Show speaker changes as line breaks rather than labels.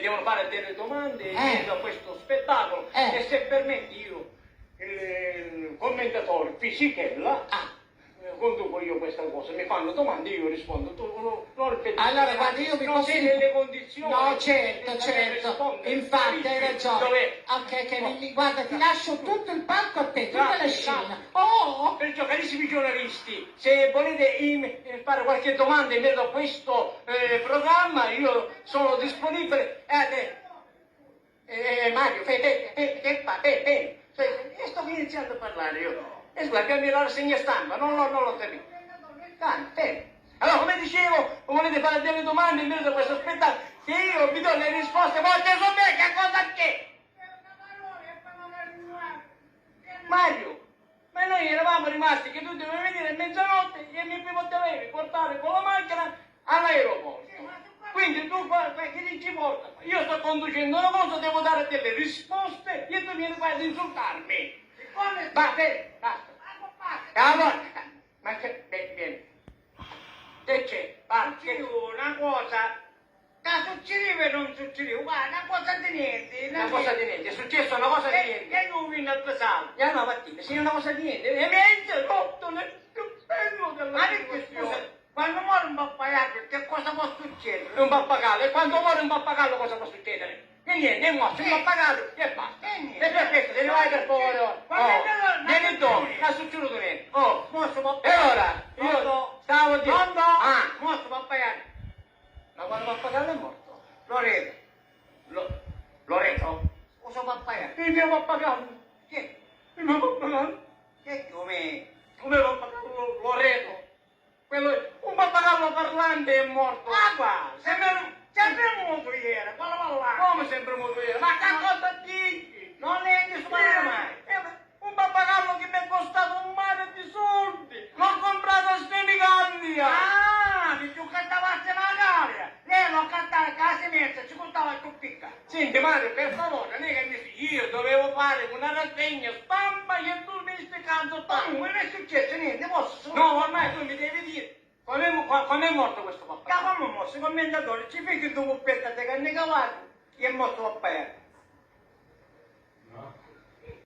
devono fare delle domande in merito a questo spettacolo e se permetti io, il commentatore Fisichella, conduco io questa cosa, mi fanno domande, io rispondo, tu non ripeti.
Allora guarda, io mi
non
posso...
sei nelle condizioni.
No, certo, infatti hai ragione.
Dove...
Ok, guarda, ti lascio tutto il palco a te, tutta la scena. Oh!
Perciò, carissimi giornalisti, se volete fare qualche domanda in merito a questo programma, io sono disponibile. Mario, sto iniziando a parlare io. E abbiamo la rassegna stampa, non l'ho capito. Allora, come dicevo, volete fare delle domande in merito a questo spettacolo? Che io vi do le risposte, ma te so me che cosa c'è? Mario, ma noi eravamo rimasti che tu dovevi venire a mezzanotte e mi potevi portare con la macchina all'aeroporto. Quindi tu che ci porta? Io sto conducendo una cosa, devo dare delle risposte e tu vieni qua ad insultarmi. Basta. Allora, ma c'è, vieni. Che c'è?
Una cosa, che succedeva e non succedeva, guarda, una cosa di niente.
Una cosa di niente, è successo una cosa di niente.
E non viene a pesare.
E allora mattina, sì, una cosa di niente. E mi hai interrotto nel più bello della
Ma perché scusa, quando muore un pappagallo, che cosa può succedere?
Un pappagallo, e quando muore un pappagallo cosa può succedere? E niente, è morto un pappagallo e basta. E per questo te ne vai per favore ora. Vieni tu, non è succeduto niente. E ora, io stavo dicendo...
Morto pappagallo.
Ma quando pappagallo è morto?
Loreto.
Loreto?
Cosa pappagallo?
Il mio pappagallo.
Che?
Il mio pappagallo?
Che come?
Come pappagallo Loreto? Quello, un pappagallo parlante è morto.
Ah, qua, sempre muto ieri, quello là.
Come sempre muto ieri? Ma che cosa dici?
Non ne hai disparare mai.
Un pappagallo che mi è costato un mare di soldi. L'ho comprato a Stenicandia.
Ah, mi tu cantavasti magari. Lei lo cantava a casa mia, ci contava più picca.
Senti Mario, per favore, non è che mi dici, io dovevo fare una rassegna stampa e tu mi stai cantando tanto.
Non è successo niente, posso.
No, ormai tu mi devi dire. Quando è morto questo pappagallo?
Come morso, il commentatore, ci fai che tu puoi pensare che ne cavato, e è morto pappagallo.